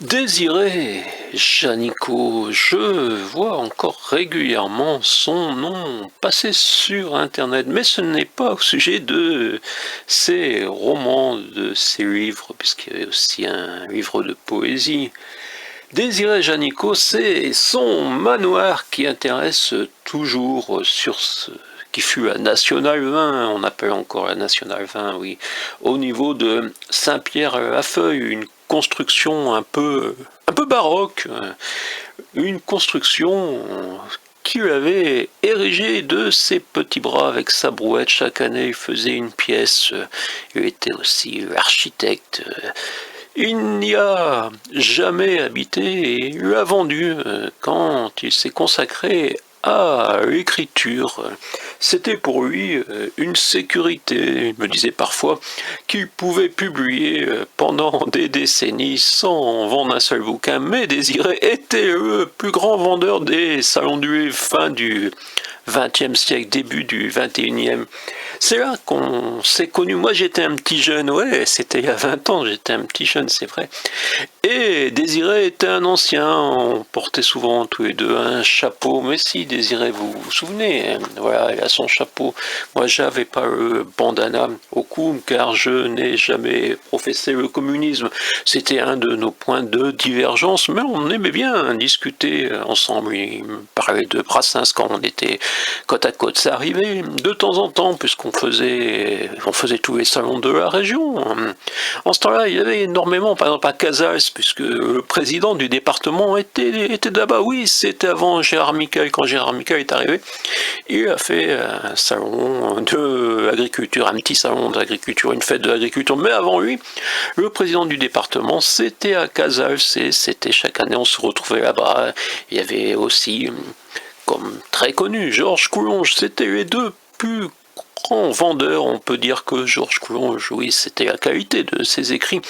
Désiré Janicot, je vois encore régulièrement son nom passer sur Internet, mais ce n'est pas au sujet de ses romans, de ses livres, puisqu'il y avait aussi un livre de poésie. Désiré Janicot, c'est son manoir qui intéresse toujours sur ce qui fut la Nationale 20, on appelle encore la Nationale 20, oui, au niveau de Saint-Pierre-la-Feuille, une construction un peu baroque, une construction qu'il avait érigée de ses petits bras avec sa brouette. Chaque année, il faisait une pièce. Il était aussi architecte. Il n'y a jamais habité et il l'a vendu quand il s'est consacré à l'écriture. C'était pour lui une sécurité. Il me disait parfois qu'il pouvait publier pendant des décennies sans vendre un seul bouquin, mais Désiré était le plus grand vendeur des salons du livre fin du XXe siècle, début du XXIe. C'est là qu'on s'est connus. Moi, j'étais un petit jeune, ouais, c'était il y a 20 ans, j'étais un petit jeune, c'est vrai. Et Désiré était un ancien, on portait souvent tous les deux un chapeau. Mais si, Désiré, vous vous souvenez, voilà, il a son chapeau. Moi, j'avais pas le bandana au cou, car je n'ai jamais professé le communisme. C'était un de nos points de divergence, mais on aimait bien discuter ensemble. Il me parlait de Brassens quand on était côte à côte. Ça arrivait de temps en temps, puisqu'on faisait tous les salons de la région. En ce temps-là, il y avait énormément, par exemple à Casals, puisque le président du département était là-bas. Oui, c'était avant Gérard Michael. Quand Gérard Michael est arrivé, il a fait un salon de l'agriculture, un petit salon d'agriculture, une fête de l'agriculture. Mais avant lui, le président du département, c'était à Casals, et c'était chaque année, on se retrouvait là-bas. Il y avait aussi, comme très connu, Georges Coulonge. C'était les deux plus grands vendeurs. On peut dire que Georges Coulonge, oui, c'était la qualité de ses écrits.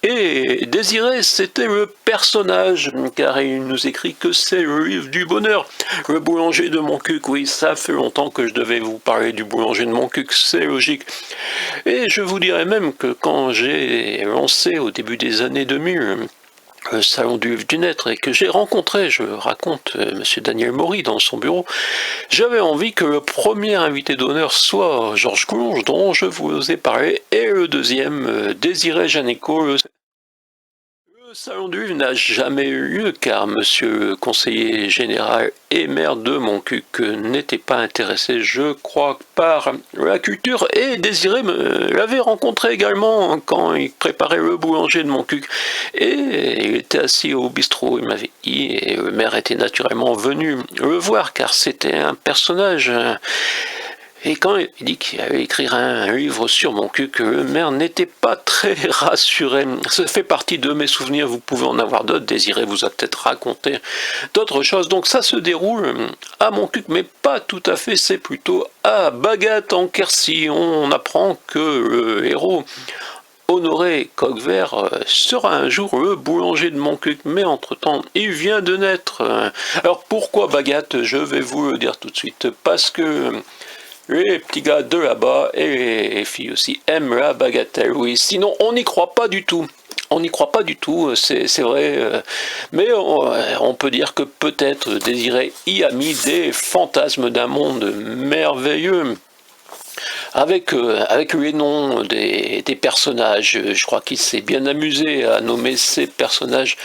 Et Désiré, c'était le personnage, car il nous écrit que c'est le livre du bonheur. Le boulanger de Montcuq, oui, ça fait longtemps que je devais vous parler du boulanger de Montcuq, c'est logique. Et je vous dirais même que quand j'ai lancé au début des années 2000 le salon du livre du net et que j'ai rencontré, je raconte, monsieur Daniel Maury dans son bureau, j'avais envie que le premier invité d'honneur soit Georges Coulonge, dont je vous ai parlé, et le deuxième, Désiré Janicot. Le salon du livre n'a jamais eu lieu car monsieur le conseiller général et maire de Montcuq n'était pas intéressé, je crois, par la culture, et Désiré l'avait rencontré également quand il préparait le boulanger de Montcuq. Et il était assis au bistrot, il m'avait dit, et le maire était naturellement venu le voir car c'était un personnage. Et quand il dit qu'il allait écrire un livre sur Montcuq, le maire n'était pas très rassuré. Ça fait partie de mes souvenirs, vous pouvez en avoir d'autres. Désiré vous a peut-être raconté d'autres choses. Donc ça se déroule à Montcuq, mais pas tout à fait, c'est plutôt à Bagat en Quercy. On apprend que le héros Honoré Coquevert sera un jour le boulanger de Montcuq, mais entre-temps, il vient de naître. Alors pourquoi Bagat? Je vais vous le dire tout de suite, parce que les petits gars de là-bas et les filles aussi aiment la bagatelle, oui. Sinon, on n'y croit pas du tout. On n'y croit pas du tout, c'est vrai. Mais on peut dire que peut-être Désiré y a mis des fantasmes d'un monde merveilleux. Avec les noms des personnages, je crois qu'il s'est bien amusé à nommer ces personnages.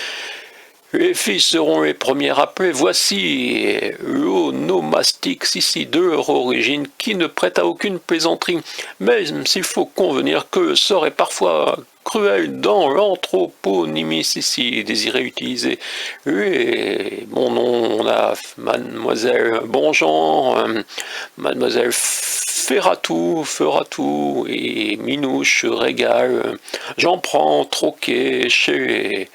Les filles seront les premières appelées. Voici l'onomastique ici de leur origine qui ne prête à aucune plaisanterie. Mais s'il faut convenir que le sort est parfois cruel dans l'anthroponymie ici désiré utiliser. Et mon nom, on a mademoiselle Bonjean, mademoiselle Ferratou, et Minouche, Régal. J'en prends troquet chez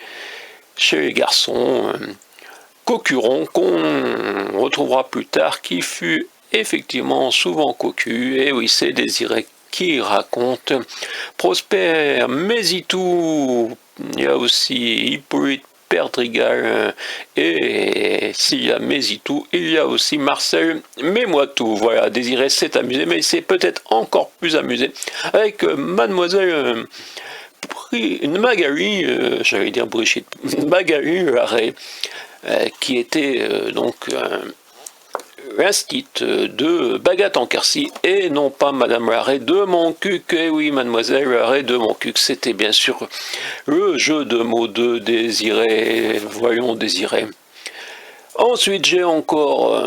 les garçons, Cocuron, qu'on retrouvera plus tard, qui fut effectivement souvent cocu, et oui, c'est Désiré qui raconte. Prosper Mézitou, il y a aussi Hippolyte Perdrigal, et s'il y a Mézitou, il y a aussi Marcel Mémoitou. Voilà, Désiré s'est amusé, mais il s'est peut-être encore plus amusé avec mademoiselle Magali, j'allais dire Brigitte, Magali Larrey, qui était donc l'instite de Bagat-en-Quercy et non pas Madame Larrey de Montcuq. Eh oui, Mademoiselle Larrey de Montcuq, c'était bien sûr le jeu de mots de Désiré. Voyons Désiré. Ensuite, j'ai encore...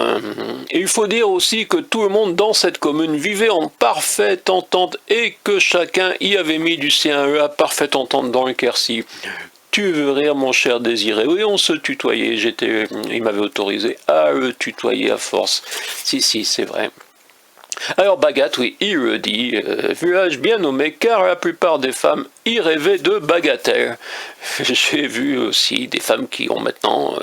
il faut dire aussi que tout le monde dans cette commune vivait en parfaite entente et que chacun y avait mis du sien. La parfaite entente dans le Quercy. Tu veux rire, mon cher Désiré? Oui, on se tutoyait. Il m'avait autorisé à le tutoyer à force. Si, c'est vrai. Alors Bagat, oui, il le dit, village bien nommé car la plupart des femmes y rêvaient de bagatelles. J'ai vu aussi des femmes qui ont maintenant...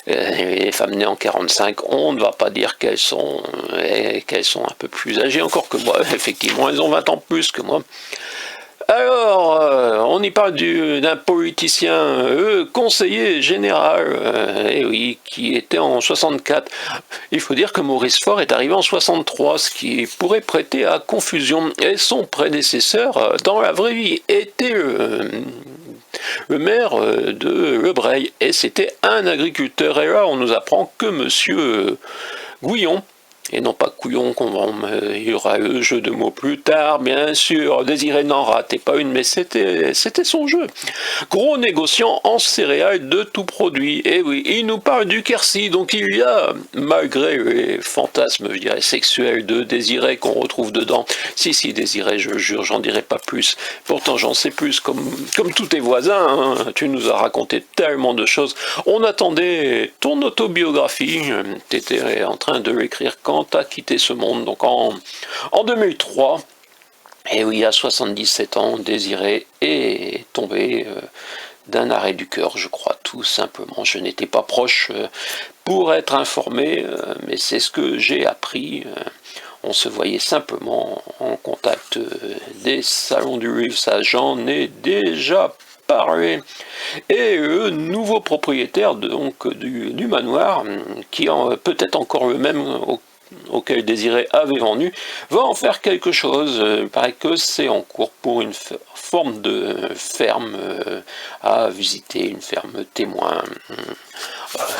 les femmes nées en 45, on ne va pas dire qu'elles sont un peu plus âgées encore que moi. Effectivement, elles ont 20 ans plus que moi. Alors, on y parle d'un politicien, conseiller général, et oui, qui était en 64. Il faut dire que Maurice Faure est arrivé en 63, ce qui pourrait prêter à confusion. Et son prédécesseur, dans la vraie vie, était le maire de Le Breil, et c'était un agriculteur. Et là, on nous apprend que monsieur Gouillon, et non pas Couillon, il y aura le jeu de mots plus tard, bien sûr. Désiré n'en ratait pas une, mais c'était son jeu. Gros négociant en céréales de tout produit. Et oui, il nous parle du Quercy, donc il y a, malgré les fantasmes, je dirais, sexuels de Désiré qu'on retrouve dedans. Si, Désiré, je jure, j'en dirai pas plus. Pourtant, j'en sais plus, comme tous tes voisins, hein. Tu nous as raconté tellement de choses. On attendait ton autobiographie, t'étais en train de l'écrire quand t'as quitté ce monde, donc en 2003. Et oui, à 77 ans, Désiré est tombé d'un arrêt du cœur, je crois, tout simplement. Je n'étais pas proche pour être informé, mais c'est ce que j'ai appris. On se voyait simplement en contact des salons du livre, ça j'en ai déjà parlé. Et le nouveau propriétaire donc du manoir, qui est peut-être encore le même auquel Désiré avait vendu, va en faire quelque chose. Il paraît que c'est en cours pour une forme de ferme à visiter, une ferme témoin.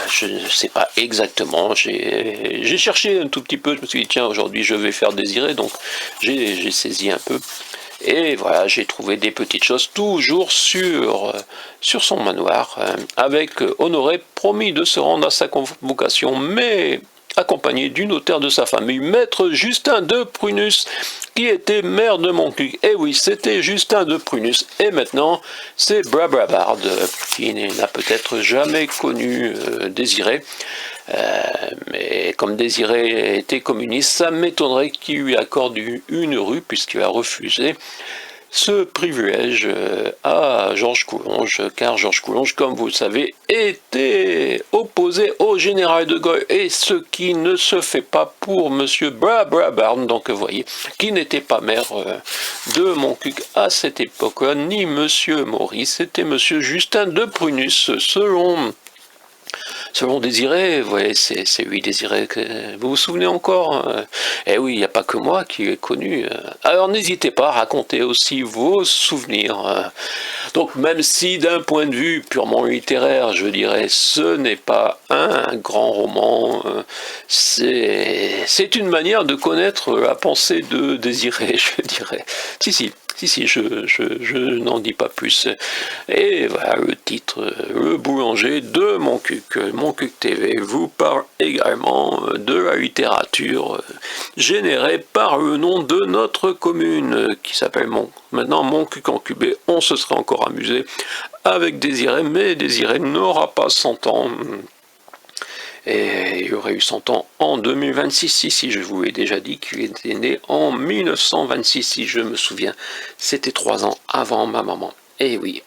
Je ne sais pas exactement, j'ai cherché un tout petit peu, je me suis dit tiens, aujourd'hui je vais faire Désiré, donc j'ai saisi un peu. Et voilà, j'ai trouvé des petites choses, toujours sur son manoir, avec Honoré promis de se rendre à sa convocation, mais accompagné du notaire de sa famille, maître Justin de Prunus, qui était maire de Montcuq. Et oui, c'était Justin de Prunus. Et maintenant, c'est Brababard, qui n'a peut-être jamais connu Désiré. Mais comme Désiré était communiste, ça m'étonnerait qu'il lui accorde une rue, puisqu'il a refusé ce privilège à Georges Coulonges, car Georges Coulonges, comme vous le savez, était opposé au général de Gaulle, et ce qui ne se fait pas pour monsieur Brababard, donc vous voyez, qui n'était pas maire de Montcuq à cette époque-là, ni monsieur Maurice, c'était monsieur Justin de Prunus, selon Désiré. Ouais, c'est lui Désiré, vous vous souvenez encore? Eh oui, il n'y a pas que moi qui l'ai connu. Alors n'hésitez pas à raconter aussi vos souvenirs. Donc même si d'un point de vue purement littéraire, je dirais, ce n'est pas un grand roman, c'est une manière de connaître la pensée de Désiré, je dirais. Si, je n'en dis pas plus. Et voilà le titre, Le boulanger de Montcuq. Montcuq TV vous parle également de la littérature générée par le nom de notre commune, qui s'appelle maintenant Montcuq en Cubé. On se serait encore amusé avec Désiré, mais Désiré n'aura pas 100 ans. Et il aurait eu 100 ans en 2026, si je vous l'ai déjà dit qu'il était né en 1926, si je me souviens. C'était 3 ans avant ma maman. Et oui.